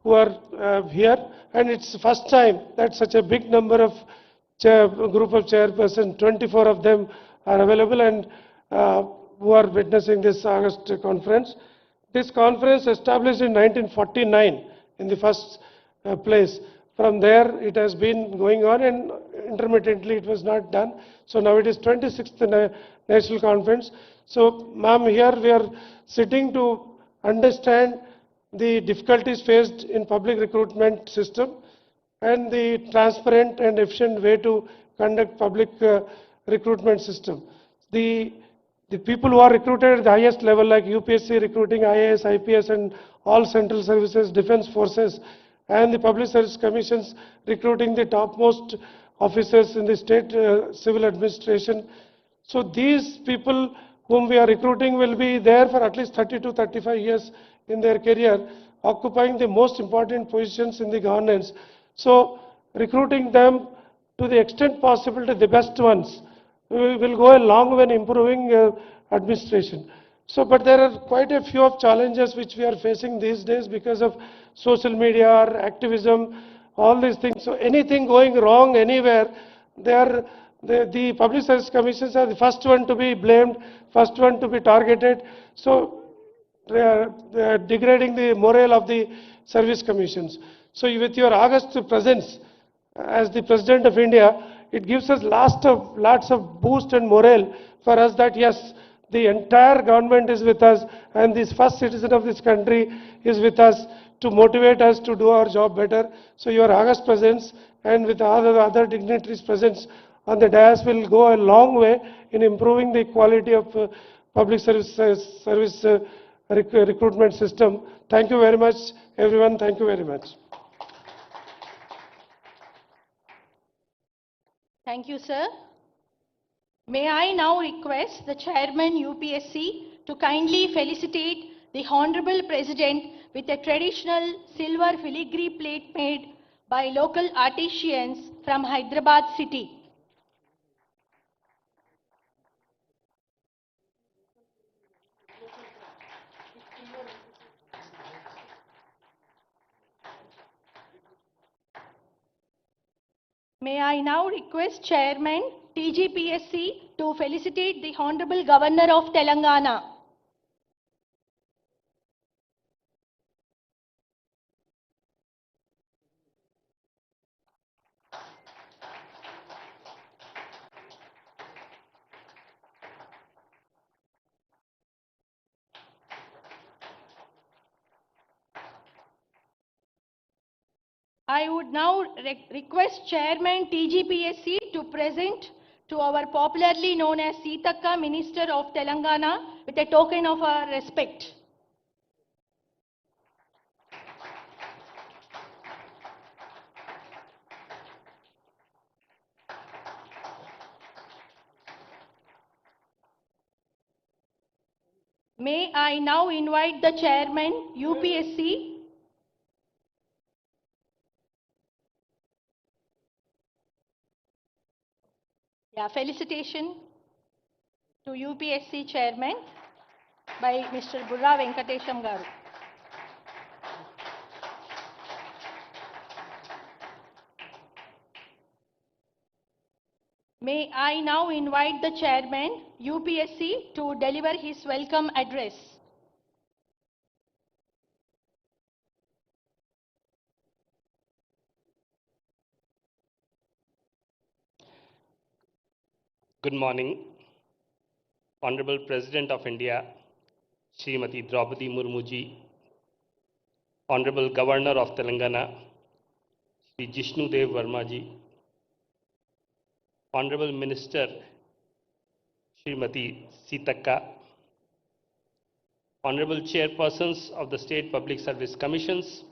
who are here, and it's the first time that such a big number of group of chairpersons, 24 of them are available and who are witnessing this August conference. This conference established in 1949 in the first place. From there it has been going on and intermittently it was not done. So now it is 26th National Conference. So ma'am, here we are sitting to understand the difficulties faced in public recruitment system and the transparent and efficient way to conduct public recruitment system. The people who are recruited at the highest level like UPSC recruiting IAS, IPS and all central services, defense forces and the public service commissions recruiting the topmost officers in the state civil administration. So these people whom we are recruiting will be there for at least 30 to 35 years in their career, occupying the most important positions in the governance. So recruiting them to the extent possible to the best ones will go a long way in improving administration. So, but there are quite a few of challenges which we are facing these days because of social media, activism, all these things. So anything going wrong anywhere, the public service commissions are the first one to be blamed, first one to be targeted. So they are degrading the morale of the service commissions. So with your August presence as the President of India, it gives us lots of boost and morale for us that yes, the entire government is with us and this first citizen of this country is with us to motivate us to do our job better. So your August presence and with all the other dignitaries' presence on the dais will go a long way in improving the quality of public service recruitment system. Thank you very much, everyone. Thank you very much. Thank you, sir. May I now request the Chairman UPSC to kindly felicitate the Honorable President with a traditional silver filigree plate made by local artisans from Hyderabad city. May I now request Chairman TGPSC to felicitate the Honorable Governor of Telangana. I would now request Chairman TGPSC to present to our popularly known as Seethakka Minister of Telangana with a token of our respect. May I now invite the Chairman UPSC felicitation to UPSC Chairman by Mr. Burra Venkatesham Garu. May I now invite the Chairman UPSC to deliver his welcome address. Good morning, Honorable President of India, Smt.Droupadi Murmu ji, Honorable Governor of Telangana, Shri Jishnudev Verma ji, Honorable Minister, Srimati Seethakka, Honorable Chairpersons of the State Public Service Commissions,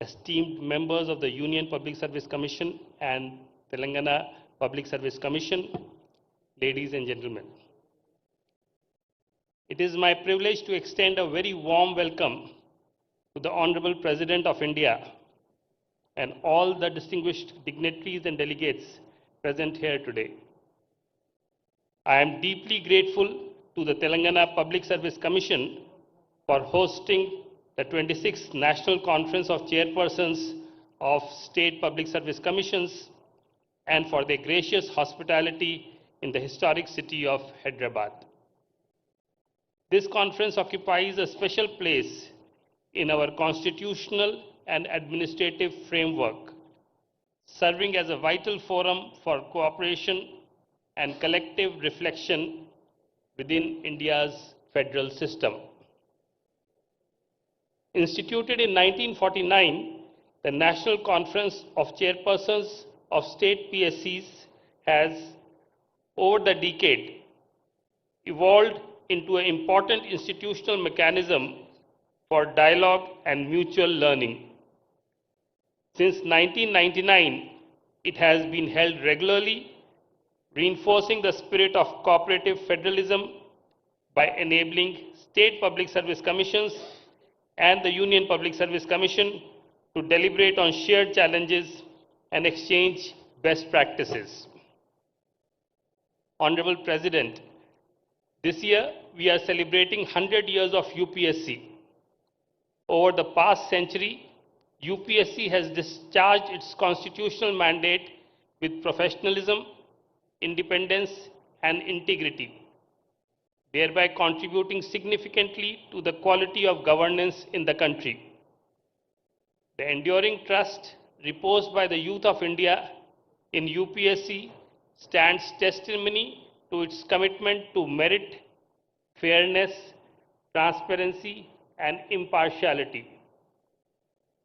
esteemed members of the Union Public Service Commission and Telangana Public Service Commission, ladies and gentlemen. It is my privilege to extend a very warm welcome to the Honorable President of India and all the distinguished dignitaries and delegates present here today. I am deeply grateful to the Telangana Public Service Commission for hosting the 26th National Conference of Chairpersons of State Public Service Commissions, and for their gracious hospitality in the historic city of Hyderabad. This conference occupies a special place in our constitutional and administrative framework, serving as a vital forum for cooperation and collective reflection within India's federal system. Instituted in 1949, the National Conference of Chairpersons of State PSCs has, over the decade, evolved into an important institutional mechanism for dialogue and mutual learning. Since 1999, it has been held regularly, reinforcing the spirit of cooperative federalism by enabling state public service commissions and the Union Public Service Commission to deliberate on shared challenges and exchange best practices. Honorable President, this year we are celebrating 100 years of UPSC. Over the past century, UPSC has discharged its constitutional mandate with professionalism, independence, and integrity, thereby contributing significantly to the quality of governance in the country. The enduring trust reposed by the youth of India in UPSC stands testimony to its commitment to merit, fairness, transparency, and impartiality.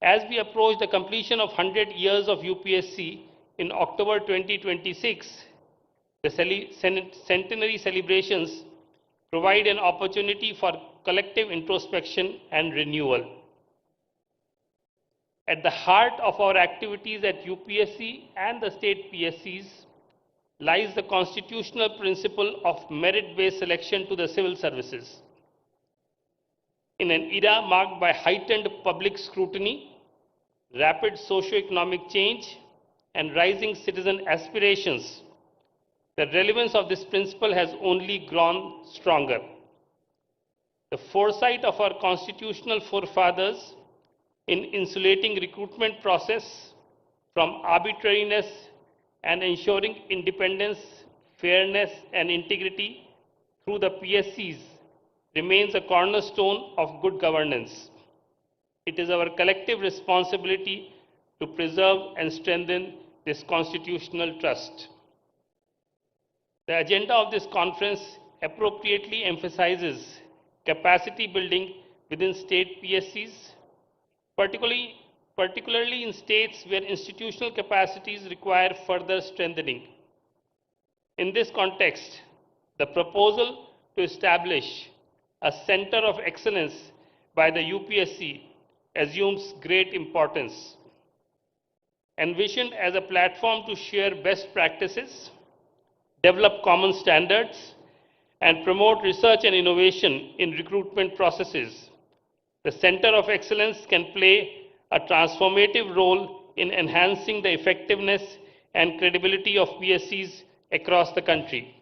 As we approach the completion of 100 years of UPSC in October 2026, the centenary celebrations provide an opportunity for collective introspection and renewal. At the heart of our activities at UPSC and the state PSCs lies the constitutional principle of merit-based selection to the civil services. In an era marked by heightened public scrutiny, rapid socio-economic change, and rising citizen aspirations, the relevance of this principle has only grown stronger. The foresight of our constitutional forefathers in insulating recruitment process from arbitrariness and ensuring independence, fairness, and integrity through the PSCs remains a cornerstone of good governance. It is our collective responsibility to preserve and strengthen this constitutional trust. The agenda of this conference appropriately emphasizes capacity building within state PSCs, particularly in states where institutional capacities require further strengthening. In this context, the proposal to establish a Center of Excellence by the UPSC assumes great importance. Envisioned as a platform to share best practices, develop common standards, and promote research and innovation in recruitment processes, the Center of Excellence can play a transformative role in enhancing the effectiveness and credibility of PSCs across the country.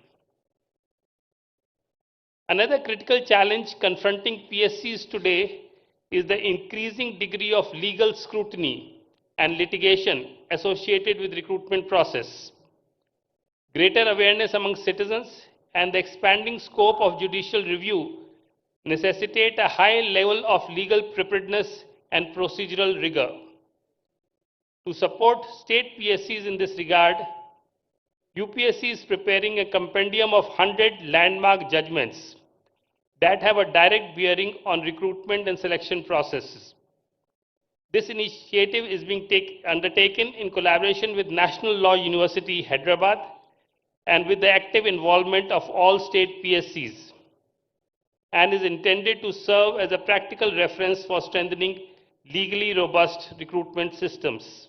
Another critical challenge confronting PSCs today is the increasing degree of legal scrutiny and litigation associated with recruitment process. Greater awareness among citizens and the expanding scope of judicial review necessitate a high level of legal preparedness and procedural rigor. To support state PSCs in this regard, UPSC is preparing a compendium of 100 landmark judgments that have a direct bearing on recruitment and selection processes. This initiative is being undertaken in collaboration with National Law University, Hyderabad, and with the active involvement of all state PSCs, and is intended to serve as a practical reference for strengthening legally robust recruitment systems.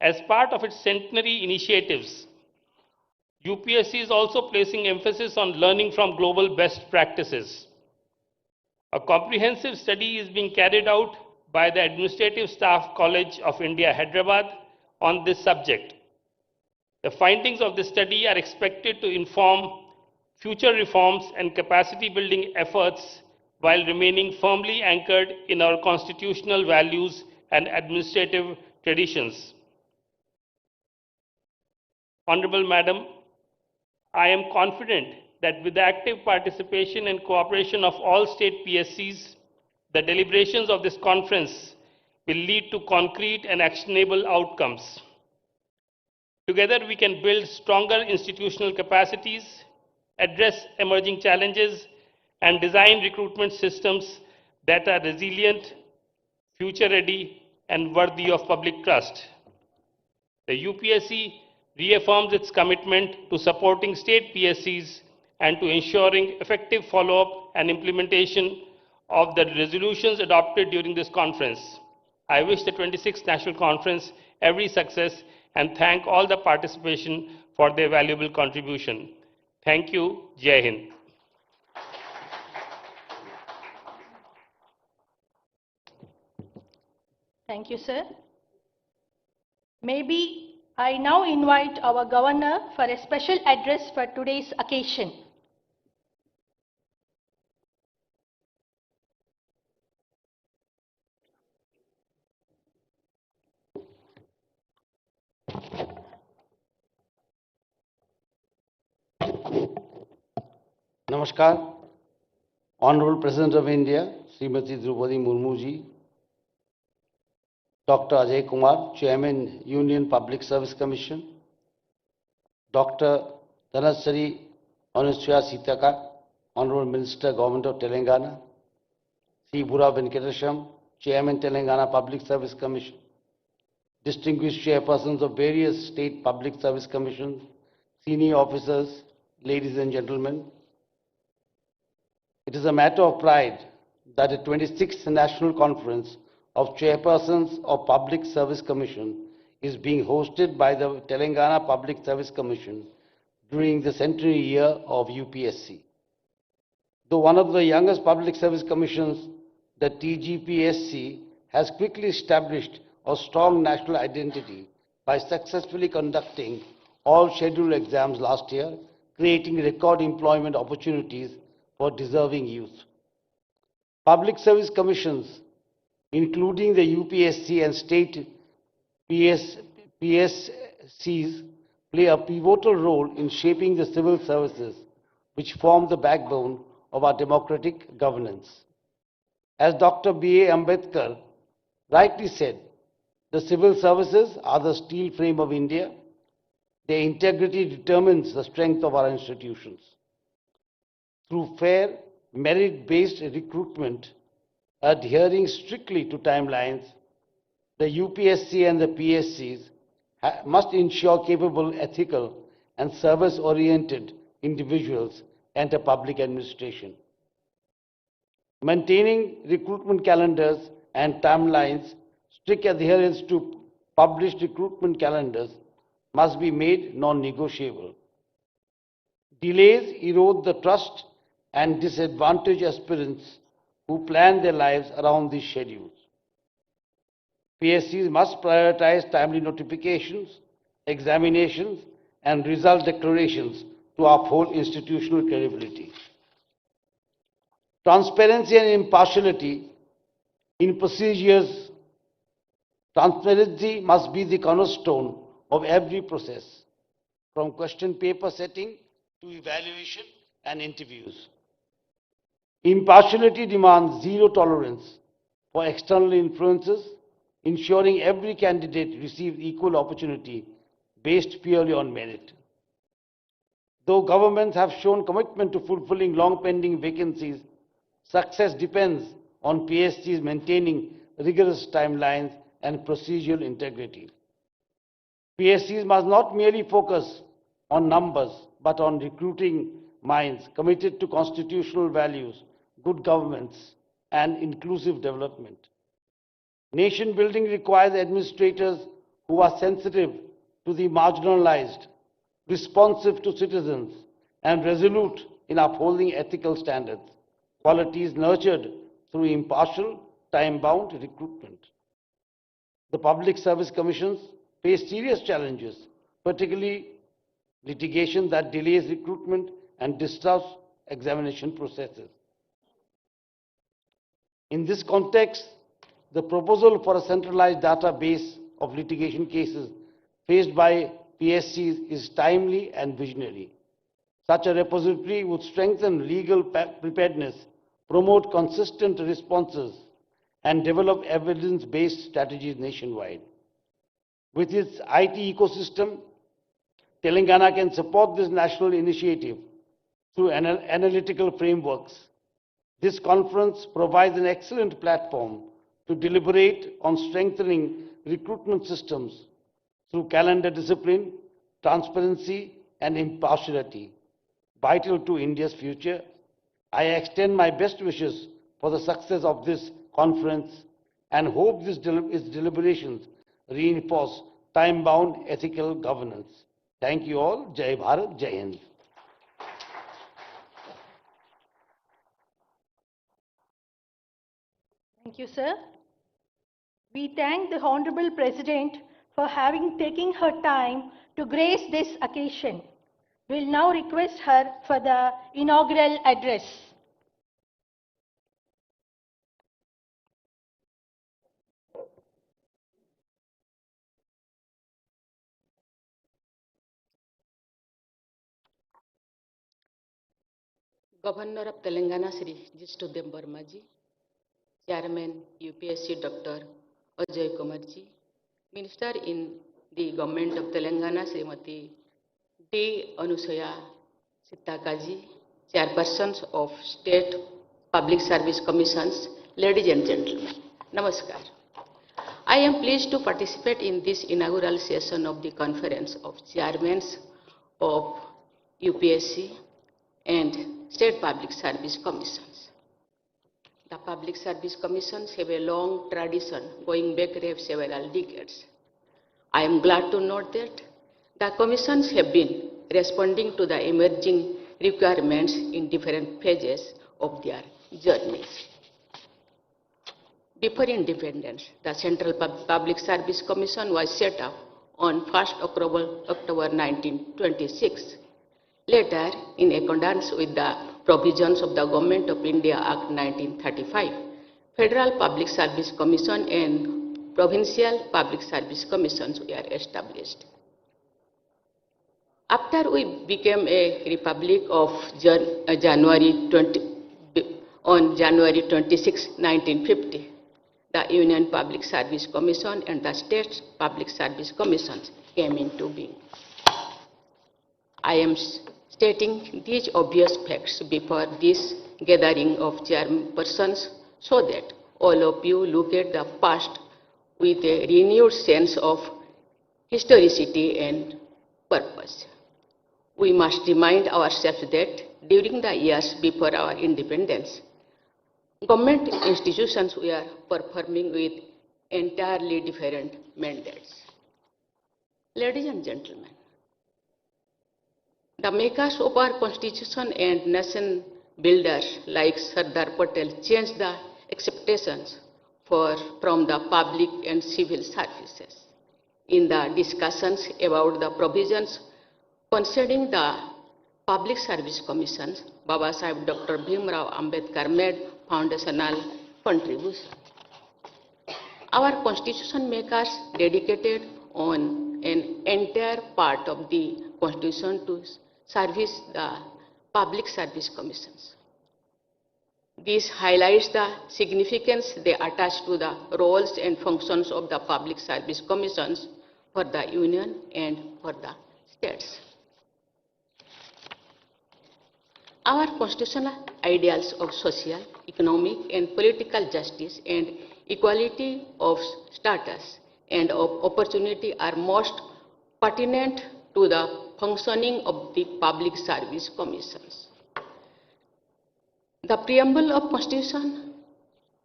As part of its centenary initiatives, UPSC is also placing emphasis on learning from global best practices. A comprehensive study is being carried out by the Administrative Staff College of India, Hyderabad, on this subject. The findings of this study are expected to inform future reforms and capacity building efforts while remaining firmly anchored in our constitutional values and administrative traditions. Honorable Madam, I am confident that with the active participation and cooperation of all state PSCs, the deliberations of this conference will lead to concrete and actionable outcomes. Together, we can build stronger institutional capacities, address emerging challenges, and design recruitment systems that are resilient, future-ready, and worthy of public trust. The UPSC reaffirms its commitment to supporting state PSCs and to ensuring effective follow-up and implementation of the resolutions adopted during this conference. I wish the 26th National Conference every success and thank all the participation for their valuable contribution. Thank you. Jai Hind. Thank you, sir. Maybe I now invite our Governor for a special address for today's occasion. Namaskar. Honorable President of India, Smt.Droupadi Murmu ji, Dr. Ajay Kumar, Chairman, Union Public Service Commission, Dr. Dhanasari Anusya Sitaka, Honorable Minister, Government of Telangana, Sri Bura Venkatesham, Chairman, Telangana Public Service Commission, distinguished chairpersons of various state public service commissions, senior officers, ladies and gentlemen. It is a matter of pride that the 26th National Conference of Chairpersons of Public Service Commission is being hosted by the Telangana Public Service Commission during the centenary year of UPSC. Though one of the youngest public service commissions, the TGPSC has quickly established a strong national identity by successfully conducting all scheduled exams last year, creating record employment opportunities for deserving youth. Public service commissions, including the UPSC and state PSCs, play a pivotal role in shaping the civil services, which form the backbone of our democratic governance. As Dr. B.A. Ambedkar rightly said, the civil services are the steel frame of India. Their integrity determines the strength of our institutions. Through fair, merit-based recruitment, adhering strictly to timelines, the UPSC and the PSCs must ensure capable, ethical, and service-oriented individuals enter public administration. Maintaining recruitment calendars and timelines, strict adherence to published recruitment calendars must be made non-negotiable. Delays erode the trust and disadvantage aspirants who plan their lives around these schedules. PSCs must prioritize timely notifications, examinations, and result declarations to uphold institutional credibility. Transparency and impartiality in procedures. Transparency must be the cornerstone of every process, from question paper setting to evaluation and interviews. Impartiality demands zero tolerance for external influences, ensuring every candidate receives equal opportunity based purely on merit. Though governments have shown commitment to fulfilling long-pending vacancies, success depends on PSCs maintaining rigorous timelines and procedural integrity. PSCs must not merely focus on numbers, but on recruiting minds committed to constitutional values, good governance, and inclusive development. Nation building requires administrators who are sensitive to the marginalized, responsive to citizens, and resolute in upholding ethical standards, qualities nurtured through impartial, time-bound recruitment. The public service commissions face serious challenges, particularly litigation that delays recruitment and disrupts examination processes. In this context, the proposal for a centralized database of litigation cases faced by PSCs is timely and visionary. Such a repository would strengthen legal preparedness, promote consistent responses, and develop evidence-based strategies nationwide. With its IT ecosystem, Telangana can support this national initiative through analytical frameworks. This conference provides an excellent platform to deliberate on strengthening recruitment systems through calendar discipline, transparency, and impartiality, vital to India's future. I extend my best wishes for the success of this conference and hope its deliberations reinforce time-bound ethical governance. Thank you all. Jai Bharat, Jai Hind. Thank you, sir. We thank the Honorable President for having taken her time to grace this occasion. We'll now request her for the inaugural address. Governor of Telangana Sri Jistudem Vermaji, Chairman UPSC Dr. Ajay Kumarji, Minister in the Government of Telangana Srimati D. Anusaya Sitakaji, Chairpersons of State Public Service Commissions, ladies and gentlemen, Namaskar. I am pleased to participate in this inaugural session of the Conference of Chairmen of UPSC and State Public Service Commissions. The Public Service Commissions have a long tradition going back several decades. I am glad to note that the commissions have been responding to the emerging requirements in different phases of their journeys. Before independence, the Central Public Service Commission was set up on 1st October 1926. Later, in accordance with the provisions of the Government of India Act 1935, Federal Public Service Commission and Provincial Public Service Commissions were established. After we became a republic on January 26, 1950, the Union Public Service Commission and the State Public Service Commissions came into being. I am stating these obvious facts before this gathering of chairpersons so that all of you look at the past with a renewed sense of historicity and purpose. We must remind ourselves that during the years before our independence, government institutions were performing with entirely different mandates. Ladies and gentlemen, the makers of our constitution and nation builders like Sardar Patel changed the expectations from the public and civil services. In the discussions about the provisions concerning the Public Service Commissions, Baba Sahib Dr. Bhimrao Ambedkar made foundational contribution. Our constitution makers dedicated on an entire part of the constitution to service the Public Service Commissions. This highlights the significance they attach to the roles and functions of the Public Service Commissions for the Union and for the states. Our constitutional ideals of social, economic, and political justice and equality of status and of opportunity are most pertinent to the functioning of the Public Service Commissions. The preamble of Constitution,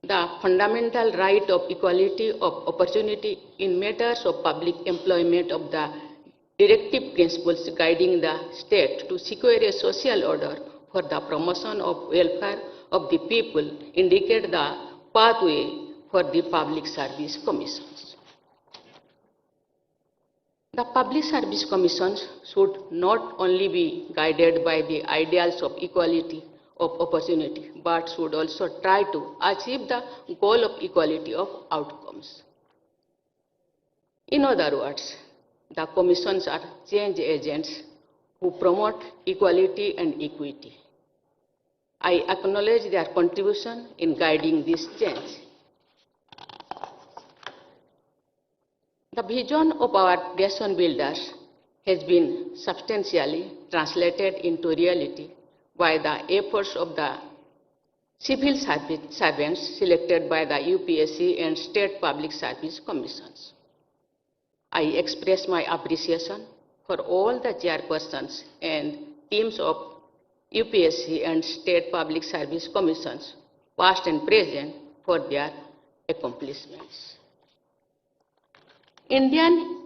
the fundamental right of equality of opportunity in matters of public employment of the directive principles guiding the state to secure a social order for the promotion of welfare of the people indicate the pathway for the Public Service Commissions. The Public Service Commissions should not only be guided by the ideals of equality of opportunity, but should also try to achieve the goal of equality of outcomes. In other words, the commissions are change agents who promote equality and equity. I acknowledge their contribution in guiding this change. The vision of our nation builders has been substantially translated into reality by the efforts of the civil servants selected by the UPSC and State Public Service Commissions. I express my appreciation for all the chairpersons and teams of UPSC and State Public Service Commissions, past and present, for their accomplishments. Indian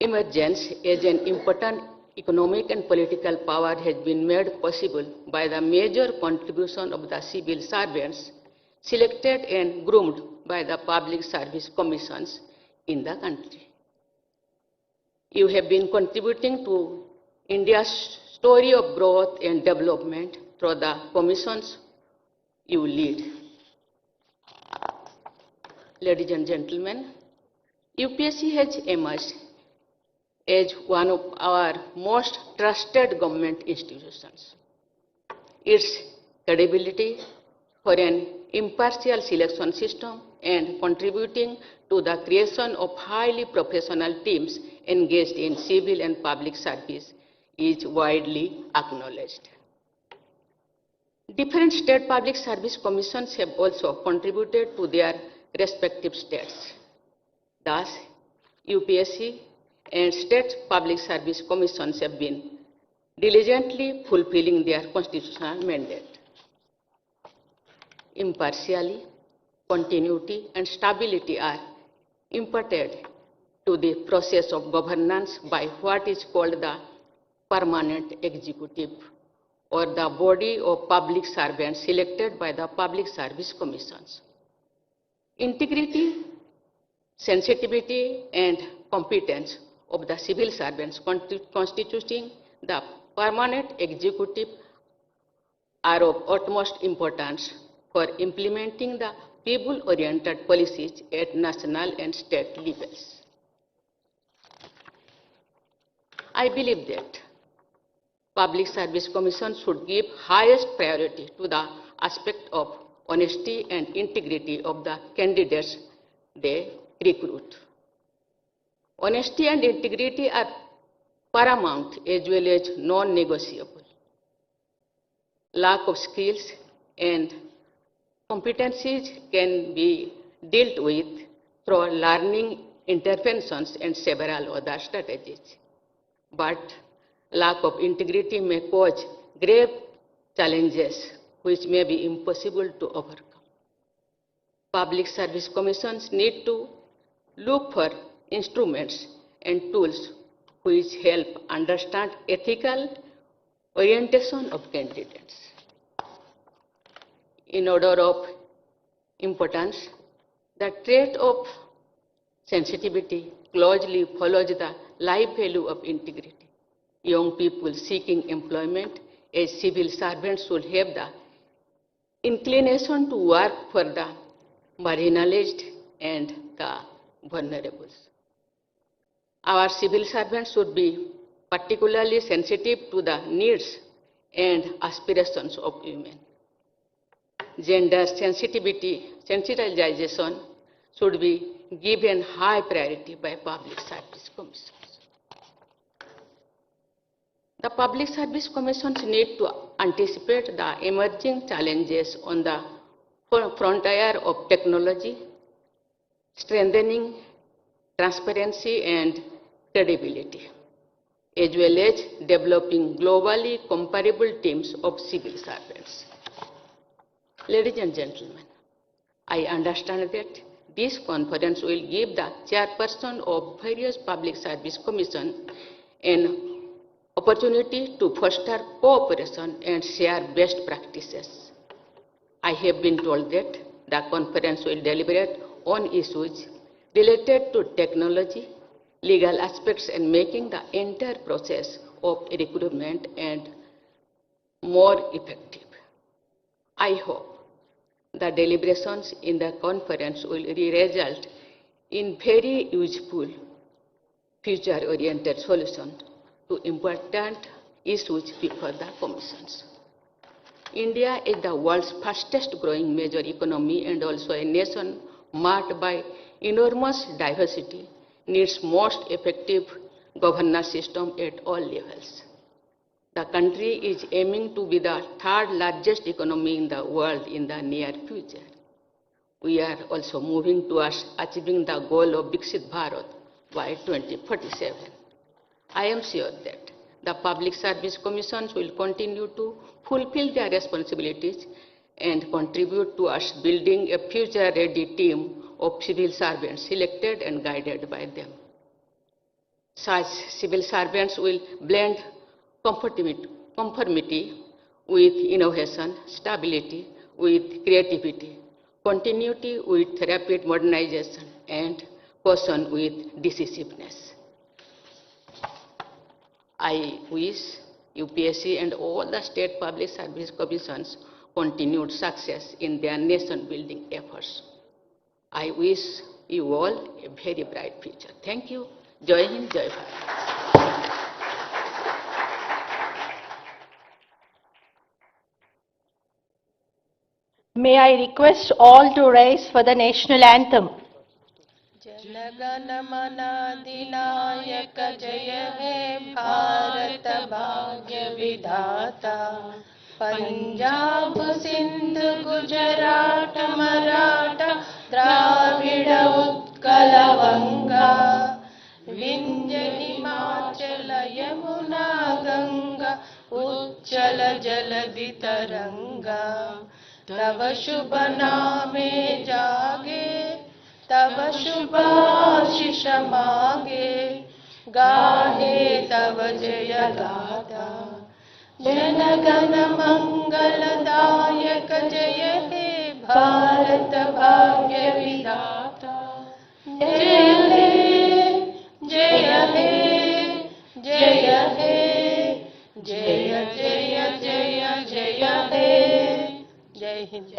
emergence as an important economic and political power has been made possible by the major contribution of the civil servants selected and groomed by the public service commissions in the country. You have been contributing to India's story of growth and development through the commissions you lead. Ladies and gentlemen, UPSC has emerged as one of our most trusted government institutions. Its credibility for an impartial selection system and contributing to the creation of highly professional teams engaged in civil and public service is widely acknowledged. Different state public service commissions have also contributed to their respective states. Thus, UPSC and state public service commissions have been diligently fulfilling their constitutional mandate. Impartiality, continuity, and stability are imparted to the process of governance by what is called the permanent executive, or the body of public servants selected by the public service commissions. Integrity, sensitivity, and competence of the civil servants constituting the permanent executive are of utmost importance for implementing the people-oriented policies at national and state levels. I believe that public service commissions should give highest priority to the aspect of honesty and integrity of the candidates they recruit. Honesty and integrity are paramount as well as non-negotiable. Lack of skills and competencies can be dealt with through learning interventions and several other strategies. But lack of integrity may cause grave challenges which may be impossible to overcome. Public service commissions need to look for instruments and tools which help understand ethical orientation of candidates. In order of importance, the trait of sensitivity closely follows the life value of integrity. Young people seeking employment as civil servants should have the inclination to work for the marginalized and the vulnerable. Our civil servants should be particularly sensitive to the needs and aspirations of women. Gender sensitization should be given high priority by public service commissions. The public service commissions need to anticipate the emerging challenges on the frontier of technology, strengthening transparency and credibility, as well as developing globally comparable teams of civil servants. Ladies and gentlemen, I understand that this conference will give the chairperson of various public service commissions an opportunity to foster cooperation and share best practices. I have been told that the conference will deliberate on issues related to technology, legal aspects, and making the entire process of recruitment and more effective. I hope the deliberations in the conference will result in very useful, future-oriented solutions to important issues before the commissions. India is the world's fastest growing major economy and also a nation marked by enormous diversity, needs most effective governance system at all levels. The country is aiming to be the third largest economy in the world in the near future. We are also moving towards achieving the goal of Viksit Bharat by 2047. I am sure that the Public Service Commissions will continue to fulfill their responsibilities and contribute towards building a future-ready team of civil servants selected and guided by them. Such civil servants will blend conformity with innovation, stability with creativity, continuity with rapid modernization, and caution with decisiveness. I wish UPSC and all the state public service commissions continued success in their nation-building efforts. I wish you all a very bright future. Thank you. Jai Hind, Jai Bharat. May I request all to rise for the national anthem. जनगण मन अधिनायक जय हे भारत भाग्य विधाता पंजाब सिंध गुजरात मराठा द्राविड़ उत्कल गंगा विंध्य हिमाचल यमुना गंगा उच्चल जलधि तरंगा तव शुभ नामे जागे तब शुभ आशीष मांगे गाहे तब जय गाथा जन गण मंगलदायक जय हे भारत भाग्य विधाता जय हे जय हे जय हे जय जय जय जय हे जय हिंद।